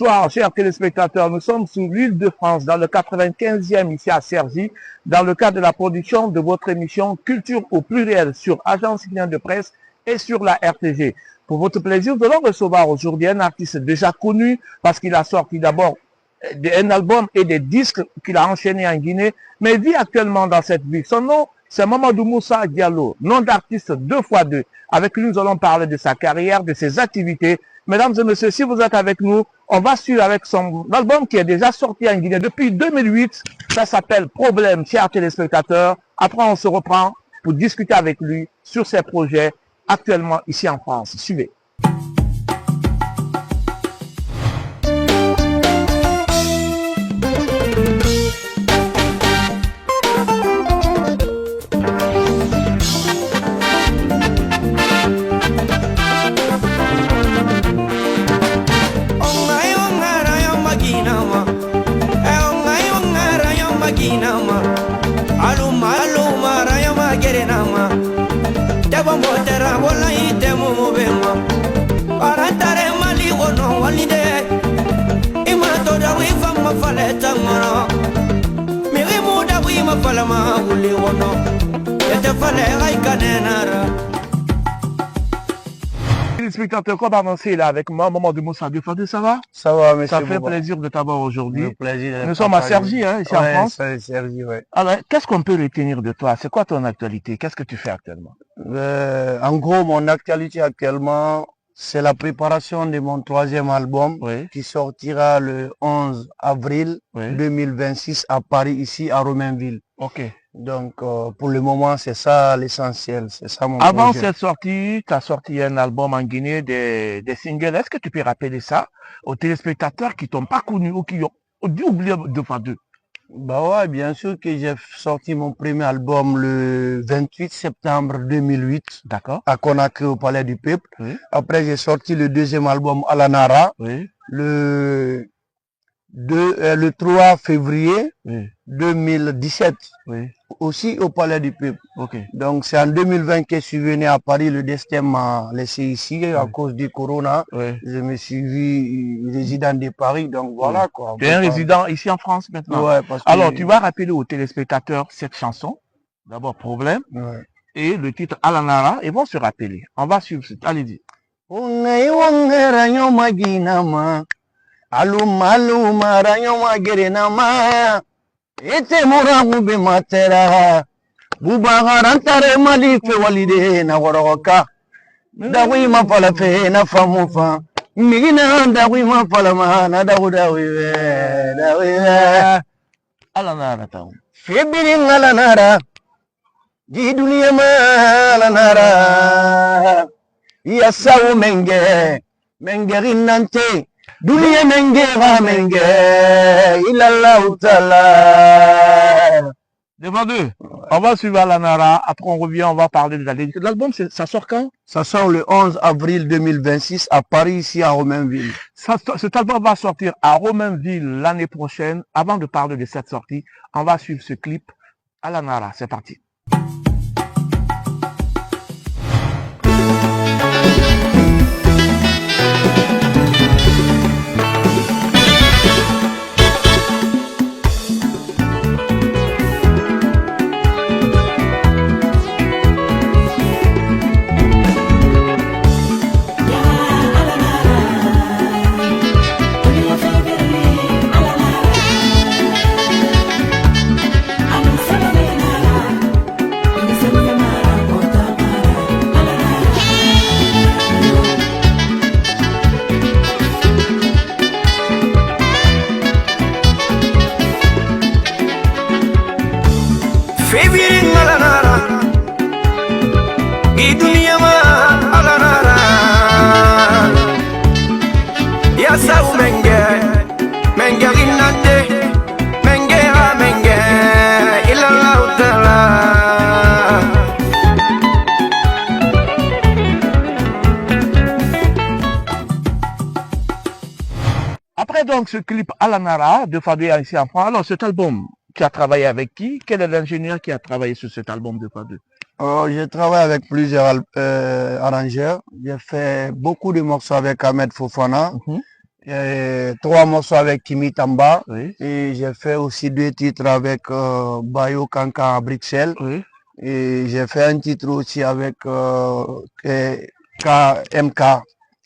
Bonsoir, chers téléspectateurs. Nous sommes sur l'île de France, dans le 95e ici à Cergy, dans le cadre de la production de votre émission Culture au pluriel sur Agence Citoyenne de Presse et sur la RTG. Pour votre plaisir, nous allons recevoir aujourd'hui un artiste déjà connu parce qu'il a sorti d'abord un album et des disques qu'il a enchaînés en Guinée, mais il vit actuellement dans cette ville. Son nom, c'est Mamadou Moussa Diallo, nom d'artiste 2x2. Avec lui, nous allons parler de sa carrière, de ses activités. Mesdames et messieurs, si vous êtes avec nous, on va suivre avec son album qui est déjà sorti en Guinée depuis 2008. Ça s'appelle Problème, chers téléspectateurs. Après, on se reprend pour discuter avec lui sur ses projets actuellement ici en France. Suivez. Téléspectateurs, comme annoncé là avec moi, Mamadou Moussa Diallo, ça va? Ça va, monsieur. Ça fait plaisir de t'avoir aujourd'hui. Nous sommes à Cergy, hein, ici en France. Cergy, ouais. Alors, qu'est-ce qu'on peut retenir de toi? C'est quoi ton actualité? Qu'est-ce que tu fais actuellement? En gros, mon actualité actuellement, c'est la préparation de mon 3e album qui sortira le 11 avril 2026 à Paris, ici à Romainville. Ok. Donc, pour le moment, c'est ça l'essentiel. C'est ça mon Avant projet. cette sortie, tu as sorti un album en Guinée, des singles. Est-ce que tu peux rappeler ça aux téléspectateurs qui t'ont pas connu ou qui ont oublié 2x2? Bah ouais, bien sûr que j'ai sorti mon premier album le 28 septembre 2008. D'accord. À Conakry au Palais du Peuple. Après, j'ai sorti le 2e album Alanara. Le 3 février 2017. Aussi au Palais du Peuple. Donc c'est en 2020 que je suis venu à Paris. Le destin m'a laissé ici à cause du corona. Je me suis vu résident de Paris. Donc voilà quoi. Tu es un résident ici en France maintenant. Parce que... Alors tu vas rappeler aux téléspectateurs cette chanson. D'abord Problème. Et le titre Alanara. Ils vont se rappeler. On va suivre. Allez-y. Aluma rayoma gerenama ete morangu be matera bubagarantare mali fe walide na woroka dawi ma fala fe na famufa migina dawi ma fala ma na dawi Alanara taw febiri ngalanara di dunia ma alanara ya sawu mengerin Dunia mengera ilallah ta'ala. Devant deux. On va suivre Alanara. Après, on revient, on va parler de l'album. Ça sort quand? Ça sort le 11 avril 2026 à Paris, ici à Romainville. Cet album va sortir à Romainville l'année prochaine. Avant de parler de cette sortie, on va suivre ce clip. Alanara, c'est parti. Après donc ce clip Alanara de Fadouya ici en France, alors cet album, tu as travaillé avec qui? Quel est l'ingénieur qui a travaillé sur cet album de Fadouya? J'ai travaillé avec plusieurs arrangeurs. J'ai fait beaucoup de morceaux avec Ahmed Fofana. 3 morceaux avec Kimi Tamba. Oui. Et j'ai fait aussi 2 titres avec Bayo Kanka à Bruxelles. Oui. Et j'ai fait un titre aussi avec MK,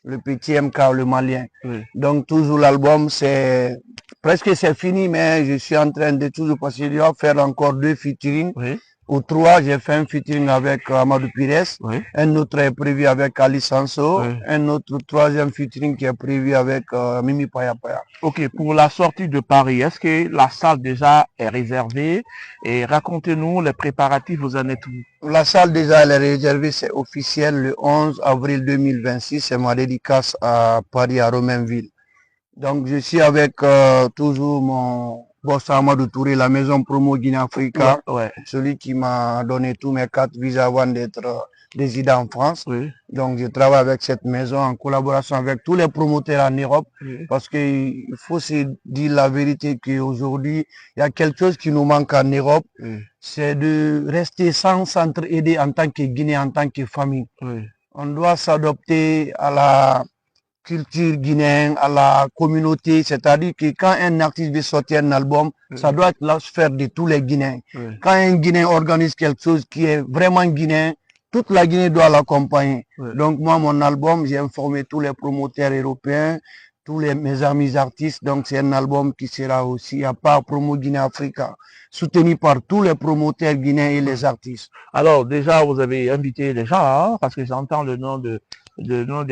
le petit MK, le Malien. Oui. Donc toujours l'album, c'est presque c'est fini, mais je suis en train de toujours parce qu'il doit faire encore 2 featuring. Oui. Ou 3, j'ai fait un featuring avec Amadou Pires. Oui. Un autre est prévu avec Ali Sanso. Oui. Un autre 3e featuring qui est prévu avec Mimi Paya Paya. Ok, pour la sortie de Paris, est-ce que la salle déjà est réservée? Et racontez-nous les préparatifs, vous en êtes où? La salle déjà elle est réservée, c'est officiel le 11 avril 2026. C'est ma dédicace à Paris, à Romainville. Donc je suis avec toujours mon boss Amadou Touré, la maison promo Guinée-Africa, Ouais. celui qui m'a donné tous mes 4 visas avant d'être résident en France. Oui. Donc je travaille avec cette maison en collaboration avec tous les promoteurs en Europe, Oui. parce qu'il faut se dire la vérité qu'aujourd'hui, il y a quelque chose qui nous manque en Europe, Oui. c'est de rester sans s'entraider en tant que Guinée, en tant que famille. Oui. On doit s'adopter à la culture guinéenne, à la communauté, c'est-à-dire que quand un artiste veut sortir un album, ça doit être la sphère de tous les Guinéens. Quand un Guinéen organise quelque chose qui est vraiment guinéen, toute la Guinée doit l'accompagner. Donc moi, mon album, j'ai informé tous les promoteurs européens, tous mes amis artistes, donc c'est un album qui sera aussi à part Promo Guinée-Africa, soutenu par tous les promoteurs guinéens et les artistes. Alors déjà, vous avez invité les gens, hein, parce que j'entends le nom de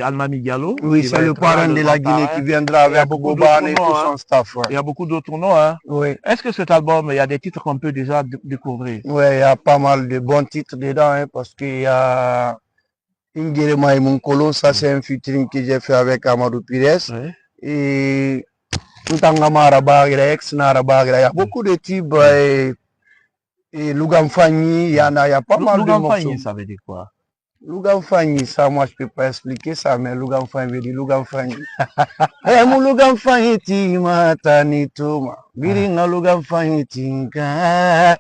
Almami Diallo. Oui, c'est le parrain de la Guinée qui viendra avec Boban et tout son staff. Il y a beaucoup d'autres noms. Hein. Oui. Est-ce que cet album, il y a des titres qu'on peut déjà découvrir? Oui, il y a pas mal de bons titres dedans, hein, parce qu'il y a Ingérema et Monkolo, ça c'est un featuring que j'ai fait avec Amadou Pires. Oui. Et Ntangamara Bagra, ex-Nara Bagra, il y a beaucoup de tubes. Et Lugamfani, il y en a, il y a pas mal de morceaux. Lugamfani, ça veut dire quoi? Lugamfani, ça, moi, je peux pas expliquer ça, mais Lugamfani veut dire Lugamfani. Eh, mon Lugamfani, tima, tani, tuma. Biringa Lugamfani, tinka.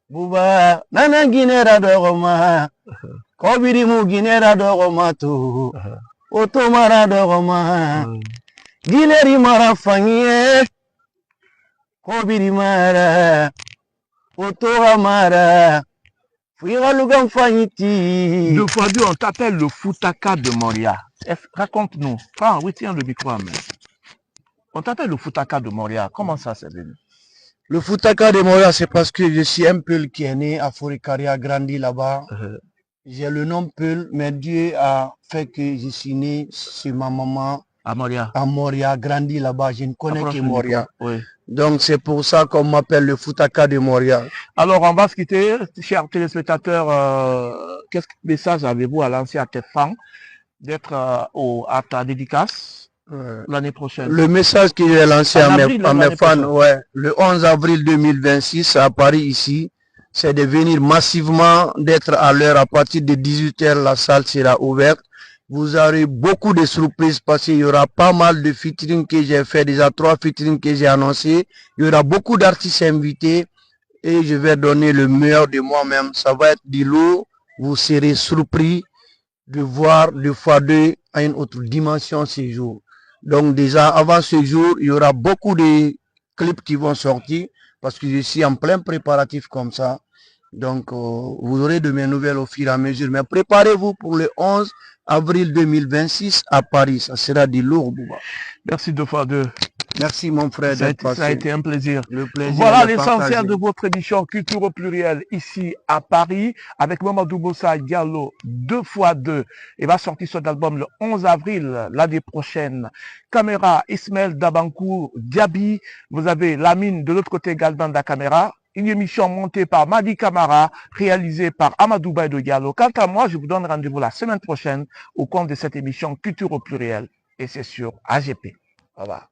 Buba, nana Guinera dogoma. Kobiri mu Guinera dogoma tu. Otomara dogoma. Gileri mara fangie. Kobiri mara. Otora mara. Deux fois deux, on t'appelle le Futaka de Moria. Raconte-nous. Prends, oui, tiens le micro à main. On t'appelle le Futaka de Moria. Comment ça s'est venu? Le Futaka de Moria, c'est parce que je suis un Peul qui est né à Forikaria, grandi là-bas. J'ai le nom Peul, mais Dieu a fait que je suis né chez ma maman. À Moria. À Moria, grandi là-bas. Je ne connais que Moria. Oui. Donc c'est pour ça qu'on m'appelle le Futaka de Moria. Alors on va se quitter, chers téléspectateurs. Quel message avez-vous à lancer à tes fans d'être à ta dédicace l'année prochaine? Le message que j'ai lancé à mes fans, le 11 avril 2026 à Paris ici, c'est de venir massivement, d'être à l'heure à partir de 18 h, la salle sera ouverte. Vous aurez beaucoup de surprises parce qu'il y aura pas mal de featuring que j'ai fait, déjà 3 featuring que j'ai annoncé. Il y aura beaucoup d'artistes invités et je vais donner le meilleur de moi-même. Ça va être du lourd. Vous serez surpris de voir 2x2 à une autre dimension ce jour. Donc déjà avant ce jour, il y aura beaucoup de clips qui vont sortir parce que je suis en plein préparatif comme ça. Donc vous aurez de mes nouvelles au fur et à mesure. Mais préparez-vous pour le 11 avril 2026 à Paris. Ça sera du lourd, Bouba. Merci 2x2. Merci mon frère d'être passé. Ça a été un plaisir. Le plaisir. Voilà l'essentiel de votre émission Culture au pluriel ici à Paris avec Mamadou Bossa Diallo 2x2. Il va sortir son album le 11 avril l'année prochaine. Caméra Ismaël Dabankou Diaby. Vous avez Lamine de l'autre côté également de la caméra. Une émission montée par Madi Camara, réalisée par Amadou Baïdo Diallo. Quant à moi, je vous donne rendez-vous la semaine prochaine au compte de cette émission Culture au pluriel. Et c'est sur AGP. Au revoir.